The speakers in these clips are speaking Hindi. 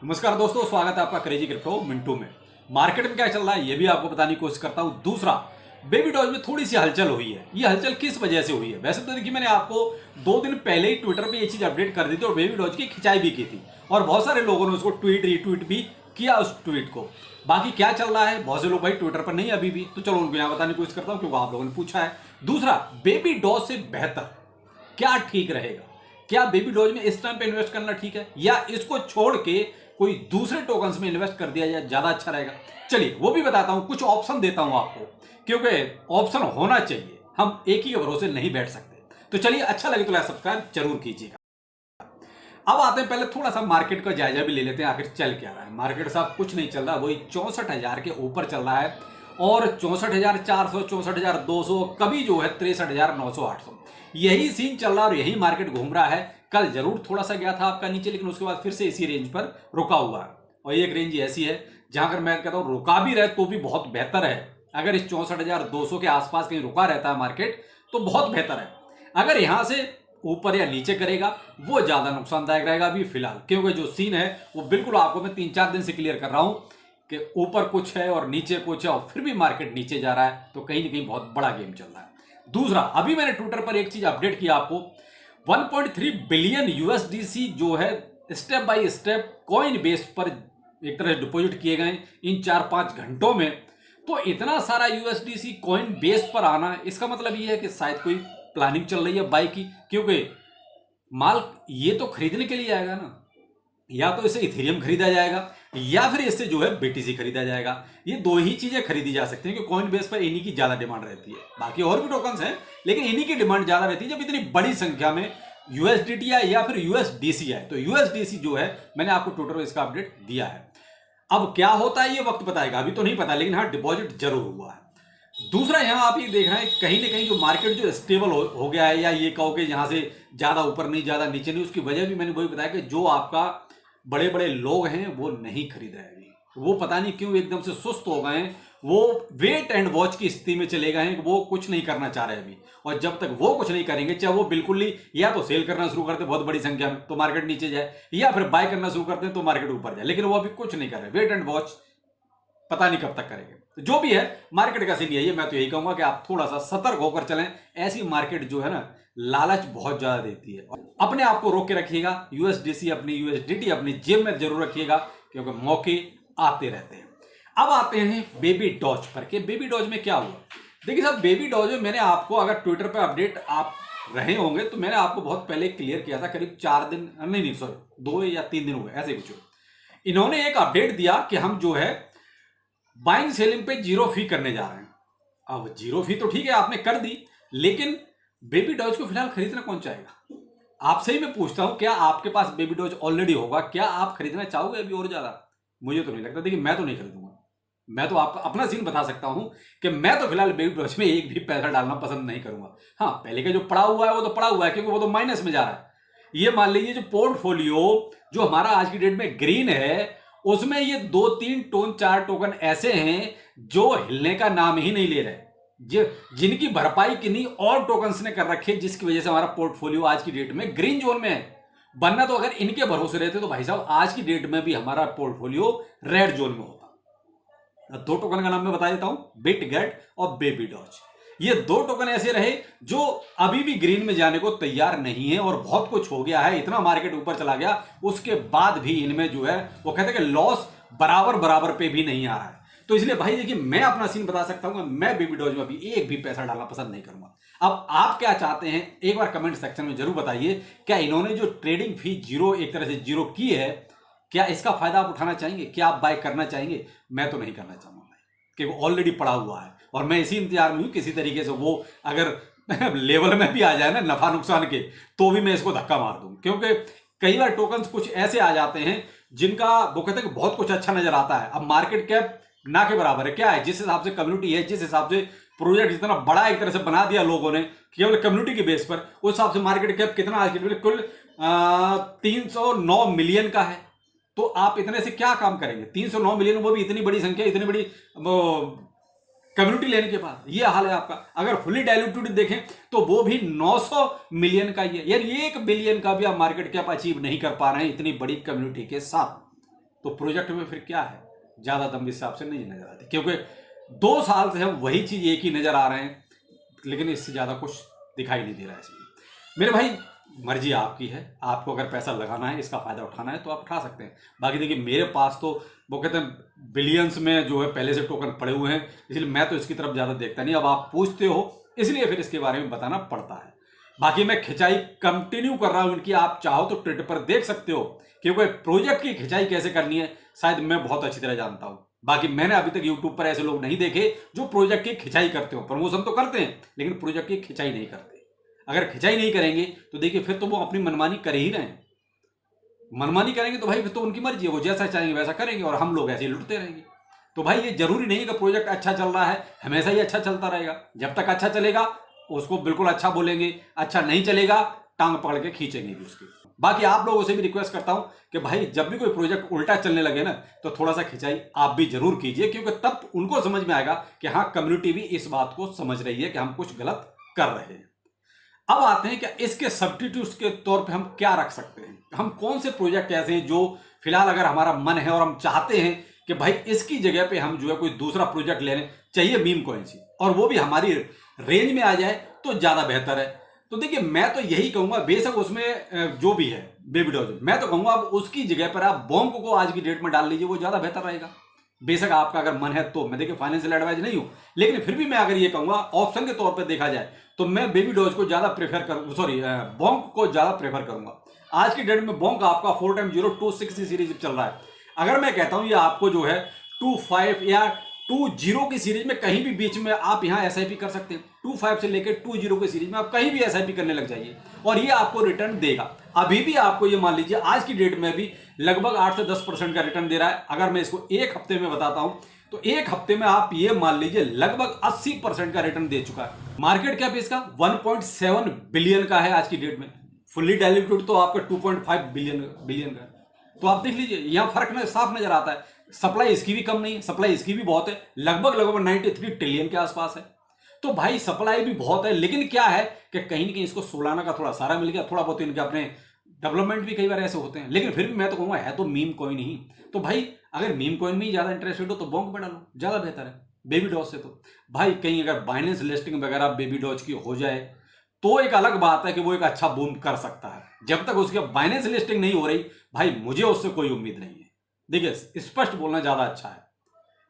नमस्कार दोस्तों, स्वागत है आपका क्रेजी क्रिप्टो मिंटू में। मार्केट में क्या चल रहा है ये भी आपको बताने की कोशिश करता हूं। दूसरा, बेबी डॉज में थोड़ी सी हलचल हुई है। ये हलचल किस वजह से हुई है? वैसे तो देखिए, मैंने आपको 2 दिन पहले ही ट्विटर पे ये चीज अपडेट कर दी थी और बेबी डॉज की खिंचाई भी की थी और बहुत सारे लोगों ने उसको ट्वीट रीट्वीट भी किया उस ट्वीट को। बाकी क्या चल रहा है, बहुत से लोग भाई ट्विटर पर नहीं अभी भी, तो चलो उनको यहाँ बताने की कोशिश करता हूँ क्योंकि आप लोगों ने पूछा है। दूसरा, बेबी डॉज से बेहतर क्या ठीक रहेगा? क्या बेबी डॉज में इस टाइम पे इन्वेस्ट करना ठीक है या इसको छोड़ के कोई दूसरे टोकन्स में इन्वेस्ट कर दिया जाए ज्यादा अच्छा रहेगा? चलिए वो भी बताता हूं, कुछ ऑप्शन देता हूं आपको, क्योंकि ऑप्शन होना चाहिए। हम एक ही के भरोसे नहीं बैठ सकते। तो चलिए, अच्छा लगे तो लाइक सब्सक्राइब जरूर कीजिएगा। अब आते हैं, पहले थोड़ा सा मार्केट का जायजा भी ले लेते हैं, आखिर चल क्या रहा है। मार्केट साहब कुछ नहीं चल रहा, वही 64,000 के ऊपर चल रहा है और 64,400, 64,200, कभी जो है 63,900, 800, यही सीन चल रहा है और यही मार्केट घूम रहा है। कल जरूर थोड़ा सा गया था आपका नीचे, लेकिन उसके बाद फिर से इसी रेंज पर रुका हुआ है और एक रेंज ऐसी है जहां अगर मैं कहता हूं रुका भी रहे तो भी बहुत बेहतर है। अगर इस 64,200 के आसपास कहीं रुका रहता है मार्केट तो बहुत बेहतर है। अगर यहां से ऊपर या नीचे करेगा वो ज्यादा नुकसानदायक रहेगा अभी फिलहाल, क्योंकि जो सीन है वो बिल्कुल आपको मैं 3-4 दिन से क्लियर कर रहा हूं कि ऊपर कुछ है और नीचे कुछ है और फिर भी मार्केट नीचे जा रहा है, तो कहीं ना कहीं बहुत बड़ा गेम चल रहा है। दूसरा, अभी मैंने ट्विटर पर एक चीज अपडेट किया आपको, 1.3 बिलियन यूएसडीसी जो है step by step coin base पर एक तरह से डिपॉजिट किए गए इन 4-5 घंटों में। तो इतना सारा यूएसडीसी कॉइन बेस पर आना, इसका मतलब ये है कि शायद कोई प्लानिंग चल रही है बाई की, क्योंकि माल ये तो खरीदने के लिए आएगा ना, या तो इसे इथेरियम खरीदा जाएगा या फिर इससे जो है बीटीसी खरीदा जाएगा। ये दो ही चीजें खरीदी जा सकती हैं, क्योंकि कॉइन बेस पर इन्हीं की ज्यादा डिमांड रहती है। बाकी और भी टोकन्स हैं लेकिन इन्हीं की डिमांड ज्यादा रहती है जब इतनी बड़ी संख्या में यूएसडीटी आए या फिर यूएसडीसी आए। तो यूएसडीसी जो है, मैंने आपको ट्विटर पर इसका अपडेट दिया है। अब क्या होता है ये वक्त बताएगा, अभी तो नहीं पता, लेकिन हाँ डिपॉजिट जरूर हुआ है। दूसरा, यहां आप ये देख रहे हैं कहीं ना कहीं जो मार्केट जो स्टेबल हो गया है, या ये कहो कि यहां से ज्यादा ऊपर नहीं ज्यादा नीचे नहीं, उसकी वजह भी मैंने वही बताया कि जो आपका बड़े बड़े लोग हैं वो नहीं खरीद रहे अभी। वो पता नहीं क्यों एकदम से सुस्त हो गए हैं, वो वेट एंड वॉच की स्थिति में चले गए हैं, वो कुछ नहीं करना चाह रहे अभी। और जब तक वो कुछ नहीं करेंगे, चाहे वो बिल्कुल ही या तो सेल करना शुरू करते बहुत बड़ी संख्या में तो मार्केट नीचे जाए, या फिर बाय करना शुरू करते हैं तो मार्केट ऊपर जाए, लेकिन वो अभी कुछ नहीं कर रहे। वेट एंड वॉच, पता नहीं कब तक करेंगे। तो जो भी है, मार्केट का सीन यही है। मैं तो यही कहूंगा कि आप थोड़ा सा सतर्क होकर चलें। ऐसी मार्केट जो है ना, लालच बहुत ज्यादा देती है। अपने आप को रोक के रखिएगा, यूएसडीसी अपनी यूएसडीटी अपनी जेब में जरूर रखिएगा, क्योंकि मौके आते रहते हैं। अब आते हैं बेबी डॉज पर कि बेबी डॉज में क्या हुआ। देखिए साहब, बेबी डॉज में मैंने आपको, अगर ट्विटर पर अपडेट आप रहे होंगे तो मैंने आपको बहुत पहले क्लियर किया था, करीब 4 दिन नहीं सॉरी 2 या 3 दिन हुए ऐसे कुछ। इन्होंने एक अपडेट दिया कि हम जो है बाइंग सेलिंग पे जीरो फी करने जा रहे हैं। अब जीरो फी तो ठीक है आपने कर दी, लेकिन बेबी डॉज को फिलहाल खरीदना कौन चाहेगा? आपसे ही मैं पूछता हूं, क्या आपके पास बेबी डॉज ऑलरेडी होगा? क्या आप खरीदना चाहोगे अभी और ज्यादा? मुझे तो नहीं लगता। देखिए, मैं तो नहीं खरीदूंगा। मैं तो आप अपना सीन बता सकता हूं कि मैं तो फिलहाल बेबी डॉज में एक भी पैसा डालना पसंद नहीं करूंगा। हाँ, पहले का जो पड़ा हुआ है वो तो पड़ा हुआ है, क्योंकि वो तो माइनस में जा रहा है। ये मान लीजिए जो पोर्टफोलियो जो हमारा आज की डेट में ग्रीन है, उसमें ये 2-3 4 टोकन ऐसे हैं जो हिलने का नाम ही नहीं ले रहे, जिनकी भरपाई किन्हीं और टोकन्स ने कर रखी है, जिसकी वजह से हमारा पोर्टफोलियो आज की डेट में ग्रीन जोन में है। बनना तो अगर इनके भरोसे रहते तो भाई साहब आज की डेट में भी हमारा पोर्टफोलियो रेड जोन में होता। 2 टोकन का नाम मैं बता देता हूं, बिटगेट और बेबी डॉज। ये 2 टोकन ऐसे रहे जो अभी भी ग्रीन में जाने को तैयार नहीं है और बहुत कुछ हो गया है, इतना मार्केट ऊपर चला गया, उसके बाद भी इनमें जो है वो कहते हैं कि लॉस बराबर बराबर पे भी नहीं आ रहा है। तो इसलिए भाई देखिए, मैं अपना सीन बता सकता हूं, मैं बेबी डॉज में अभी एक भी पैसा डालना पसंद नहीं करूंगा। अब आप क्या चाहते हैं एक बार कमेंट सेक्शन में जरूर बताइए। क्या इन्होंने जो ट्रेडिंग फी जीरो एक तरह से जीरो की है, क्या इसका फायदा आप उठाना चाहेंगे? क्या आप बाय करना चाहेंगे? मैं तो नहीं करना चाहूंगा कि वो ऑलरेडी पड़ा हुआ है और मैं इसी इंतजार में हूं किसी तरीके से वो अगर लेवल में भी आ जाए ना नफा नुकसान के, तो भी मैं इसको धक्का मार दूं। क्योंकि कई बार टोकन्स कुछ ऐसे आ जाते हैं जिनका वो कहते हैं कि बहुत कुछ अच्छा नजर आता है। अब मार्केट कैप ना के बराबर है, क्या है, जिस हिसाब से कम्युनिटी है, जिस हिसाब से प्रोजेक्ट इतना बड़ा एक तरह से बना दिया लोगों ने केवल कम्युनिटी के बेस पर, उस हिसाब से मार्केट कैप कितना आज की कुल 309 मिलियन का है। तो आप इतने से क्या काम करेंगे? 309 मिलियन, वो भी इतनी बड़ी संख्या, इतनी बड़ी कम्युनिटी लेने के बाद ये हाल है आपका। अगर फुली डाइल्यूटेड देखें तो वो भी 900 मिलियन का ही है। यार 1 बिलियन का भी आप मार्केट कैप अचीव नहीं कर पा रहे हैं इतनी बड़ी कम्युनिटी के साथ। तो प्रोजेक्ट में फिर क्या है, ज़्यादा दम इस हिसाब से नहीं नज़र आती, क्योंकि 2 साल से हम वही चीज़ एक ही नज़र आ रहे हैं, लेकिन इससे ज़्यादा कुछ दिखाई नहीं दे रहा है इसमें। मेरे भाई मर्जी आपकी है, आपको अगर पैसा लगाना है, इसका फ़ायदा उठाना है तो आप उठा सकते हैं। बाकी देखिए मेरे पास तो वो कहते हैं बिलियंस में जो है पहले से टोकन पड़े हुए हैं, इसलिए मैं तो इसकी तरफ ज़्यादा देखता नहीं। अब आप पूछते हो इसलिए फिर इसके बारे में बताना पड़ता है। बाकी मैं खिंचाई कंटिन्यू कर रहा हूं इनकी, आप चाहो तो ट्विटर पर देख सकते हो, क्योंकि प्रोजेक्ट की खिंचाई कैसे करनी है शायद मैं बहुत अच्छी तरह जानता हूं। बाकी मैंने अभी तक यूट्यूब पर ऐसे लोग नहीं देखे जो प्रोजेक्ट की खिंचाई करते हो। प्रमोशन तो करते हैं लेकिन प्रोजेक्ट की खिंचाई नहीं करते। अगर खिंचाई नहीं करेंगे तो देखिए फिर तो वो अपनी मनमानी कर ही रहे हैं। मनमानी करेंगे तो भाई फिर तो उनकी मर्जी है, वो जैसा चाहेंगे वैसा करेंगे और हम लोग ऐसे ही लुटते रहेंगे। तो भाई ये जरूरी नहीं है कि प्रोजेक्ट अच्छा चल रहा है हमेशा ही अच्छा चलता रहेगा। जब तक अच्छा चलेगा उसको बिल्कुल अच्छा बोलेंगे, अच्छा नहीं चलेगा टांग पकड़ के खींचेंगे भी उसकी। बाकी आप लोगों से भी रिक्वेस्ट करता हूं कि भाई जब भी कोई प्रोजेक्ट उल्टा चलने लगे ना तो थोड़ा सा खिंचाई आप भी जरूर कीजिए, क्योंकि तब उनको समझ में आएगा कि हाँ कम्युनिटी भी इस बात को समझ रही है कि हम कुछ गलत कर रहे हैं। अब आते हैं कि इसके सब्स्टिट्यूट्स के तौर पे हम क्या रख सकते हैं। हम कौन से प्रोजेक्ट ऐसे हैं जो फिलहाल अगर हमारा मन है और हम चाहते हैं कि भाई इसकी जगह पे हम जो है कोई दूसरा प्रोजेक्ट लेने चाहिए मीम कॉइन से, और वो भी हमारी रेंज में आ जाए तो ज्यादा बेहतर है। तो देखिए मैं तो यही कहूंगा, बेशक उसमें जो भी है बेबी डॉज, मैं तो कहूंगा अब उसकी जगह पर आप बोंक को आज की डेट में डाल लीजिए, वो ज्यादा बेहतर रहेगा। बेशक आपका अगर मन है तो, मैं देखिए फाइनेंशियल एडवाइस नहीं हूं, लेकिन फिर भी मैं अगर ये कहूंगा ऑप्शन के तौर पर देखा जाए तो मैं बेबी डॉज को ज्यादा प्रेफर करूँ, सॉरी बोंक को ज्यादा प्रेफर करूंगा। आज की डेट में बोंक आपका 4x0 260 सीरीज चल रहा है। अगर मैं कहता हूं ये आपको जो है 2.5 या 2.0 की सीरीज में कहीं भी बीच में आप यहां एसआईपी कर सकते हैं। 2.5 से लेकर 2.0 की सीरीज में आप कहीं भी एसआईपी करने लग जाइए और ये आपको रिटर्न देगा। अभी भी आपको ये मान लीजिए आज की डेट में भी लगभग 8 से 10% का रिटर्न दे रहा है। अगर मैं इसको एक हफ्ते में बताता हूं तो एक हफ्ते में आप ये मान लीजिए लगभग 80% का रिटर्न दे चुका है। मार्केट कैप इसका 1.7 बिलियन का है आज की डेट में, फुल्ली डाइल्यूटेड तो आपका 2.5 बिलियन का। तो आप देख लीजिए यहां फर्क साफ नजर आता है। सप्लाई इसकी भी कम नहीं है, सप्लाई इसकी भी बहुत है, लगभग 93 ट्रिलियन के आसपास है। तो भाई सप्लाई भी बहुत है, लेकिन क्या है कि कहीं ना कहीं इसको सोलाना का थोड़ा सारा मिल गया, थोड़ा बहुत इनके अपने डेवलपमेंट भी कई बार ऐसे होते हैं, लेकिन फिर भी मैं तो कहूंगा है तो मीम कॉइन ही। तो भाई अगर मीम कॉइन में ही ज्यादा इंटरेस्टेड हो तो बोंक में डालो, ज्यादा बेहतर है बेबी डॉज से। तो भाई कहीं अगर बाइनेंस लिस्टिंग वगैरह बेबी डॉज की हो जाए तो एक अलग बात है कि वो एक अच्छा बूम कर सकता है। जब तक उसकी बाइनेंस लिस्टिंग नहीं हो रही भाई मुझे उससे कोई उम्मीद नहीं है। देखिए स्पष्ट बोलना ज्यादा अच्छा है,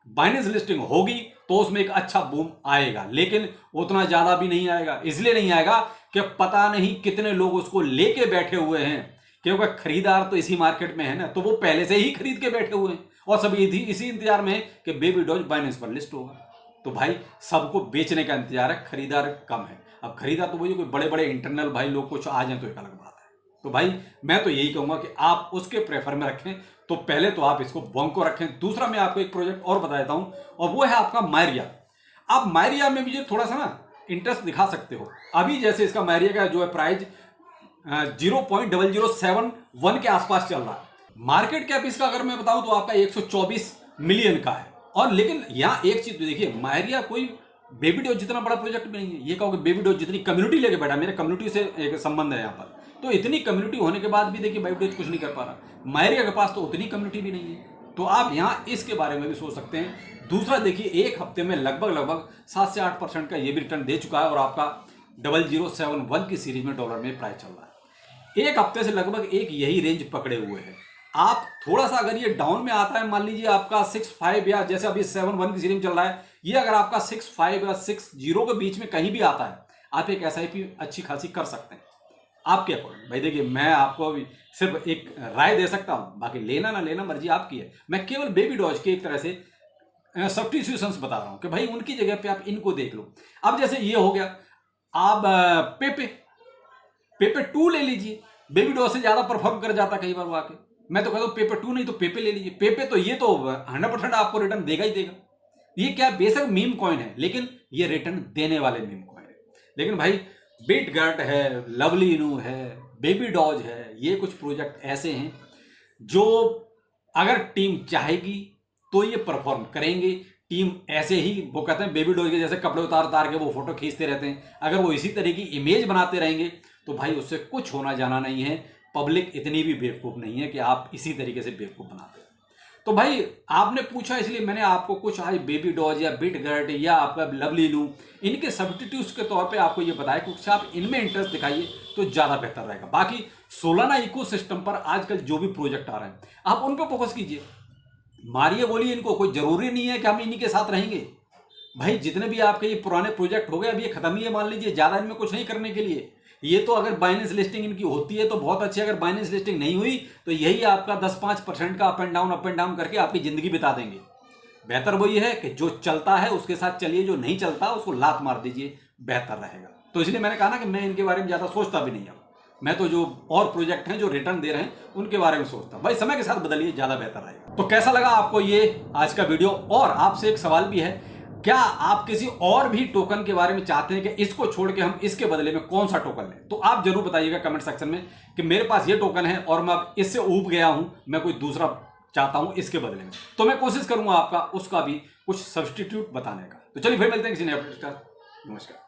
बाइनेंस लिस्टिंग होगी तो उसमें एक अच्छा बूम आएगा, लेकिन उतना ज्यादा भी नहीं आएगा। इसलिए नहीं आएगा कि पता नहीं कितने लोग उसको लेके बैठे हुए हैं, क्योंकि खरीदार तो इसी मार्केट में है ना, तो वो पहले से ही खरीद के बैठे हुए हैं और सभी इसी इंतजार में है कि बेबी डॉज बाइनेंस पर लिस्ट होगा। तो भाई सबको बेचने का इंतजार है, खरीदार कम है। अब खरीदार तो वही कोई बड़े बड़े इंटरनल भाई लोग कुछ आ जाए तो एक अलग बात है। तो भाई मैं तो यही कहूंगा कि आप उसके प्रेफर में रखें, तो पहले तो आप इसको बोंक को रखें। दूसरा मैं आपको एक प्रोजेक्ट और बता देता हूं और वो है आपका मायरिया। आप मायरिया में भी जो थोड़ा सा ना इंटरेस्ट दिखा सकते हो। अभी जैसे इसका मायरिया का जो है प्राइस 0.0071 के आसपास चल रहा है। मार्केट कैप इसका अगर मैं बताऊं तो आपका 124 मिलियन का है। और लेकिन यहां एक चीज तो देखिए, मायरिया कोई बेबी डॉज जितना बड़ा प्रोजेक्ट भी नहीं है। ये कहोगे बेबी डॉज जितनी कम्युनिटी लेके बैठा, मेरे कम्युनिटी से एक संबंध है यहाँ पर, तो इतनी कम्युनिटी होने के बाद भी देखिए बेबी डॉज कुछ नहीं कर पा रहा। मायरिया के पास तो उतनी कम्युनिटी भी नहीं है। तो आप यहाँ इसके बारे में भी सोच सकते हैं। दूसरा देखिए एक हफ्ते में लगभग 7 से 8% का ये भी रिटर्न दे चुका है और आपका 0071 की सीरीज में डॉलर में प्राइस चल रहा है। एक हफ्ते से लगभग एक यही रेंज पकड़े हुए हैं। आप थोड़ा सा अगर ये डाउन में आता है, मान लीजिए आपका 65 या जैसे अभी 71 की सीरीज में चल रहा है, ये अगर आपका 65 या 60 के बीच में कहीं भी आता है, आप एक एसआईपी अच्छी खासी कर सकते हैं। आपके अकॉर्डिंग भाई देखिए मैं आपको अभी सिर्फ एक राय दे सकता हूं, बाकी लेना ना लेना मर्जी आपकी है। मैं केवल बेबी डॉज के एक तरह से सब्स्टिट्यूशंस बता रहा हूं कि भाई उनकी जगह पे आप इनको देख लो। अब जैसे ये हो गया, आप पेपे 2 ले लीजिए, बेबी डॉज से ज्यादा परफॉर्म कर जाता कई बार वो आके। मैं तो कहता हूं पेपे 2 नहीं तो पेपे ले लीजिए। पेपे तो ये तो 100% आपको रिटर्न देगा ही देगा। ये क्या बेशक मीम कॉइन है, लेकिन ये रिटर्न देने वाले मीम कॉइन है। लेकिन भाई बिटगट है, लवली इनू है, बेबी डॉज है, ये कुछ प्रोजेक्ट ऐसे हैं जो अगर टीम चाहेगी तो ये परफॉर्म करेंगे। टीम ऐसे ही, वो कहते हैं बेबी डॉज के जैसे कपड़े उतार उतार के वो फोटो खींचते रहते हैं, अगर वो इसी तरह की इमेज बनाते रहेंगे तो भाई उससे कुछ होना जाना नहीं है। पब्लिक इतनी भी बेवकूफ़ नहीं है कि आप इसी तरीके से बेवकूफ़ बनाते हैं। तो भाई आपने पूछा इसलिए मैंने आपको कुछ आज बेबी डॉज या बिटगर्ट या आपका लवली लू इनके सब्स्टिट्यूट्स के तौर पे आपको ये बताया कि कुछ आप इनमें इंटरेस्ट दिखाइए तो ज़्यादा बेहतर रहेगा। बाकी सोलाना इकोसिस्टम पर आजकल जो भी प्रोजेक्ट आ रहे हैं आप उन पर फोकस कीजिए, मारिए बोलिए इनको, कोई ज़रूरी नहीं है कि हम इन्हीं के साथ रहेंगे। भाई जितने भी आपके ये पुराने प्रोजेक्ट हो गए अब ये खत्म ही है, मान लीजिए, ज़्यादा इनमें कुछ नहीं करने के लिए। ये तो अगर बाइनेंस लिस्टिंग इनकी होती है तो बहुत अच्छी, अगर बाइनेंस लिस्टिंग नहीं हुई तो यही आपका 10-5% का अप एंड डाउन करके आपकी ज़िंदगी बिता देंगे। बेहतर वही है कि जो चलता है उसके साथ चलिए, जो नहीं चलता उसको लात मार दीजिए, बेहतर रहेगा। तो इसलिए मैंने कहा ना कि मैं इनके बारे में ज़्यादा सोचता भी नहीं हूँ, मैं तो जो और प्रोजेक्ट हैं जो रिटर्न दे रहे हैं उनके बारे में सोचता हूँ। भाई समय के साथ बदलिए, ज़्यादा बेहतर रहेगा। तो कैसा लगा आपको ये आज का वीडियो? और आपसे एक सवाल भी है, क्या आप किसी और भी टोकन के बारे में चाहते हैं कि इसको छोड़ के हम इसके बदले में कौन सा टोकन लें? तो आप जरूर बताइएगा कमेंट सेक्शन में कि मेरे पास ये टोकन है और मैं अब इससे ऊब गया हूं, मैं कोई दूसरा चाहता हूं इसके बदले में। तो मैं कोशिश करूंगा आपका उसका भी कुछ सब्स्टिट्यूट बताने का। तो चलिए फिर मिलते हैं किसी नए अपडेट का। नमस्कार।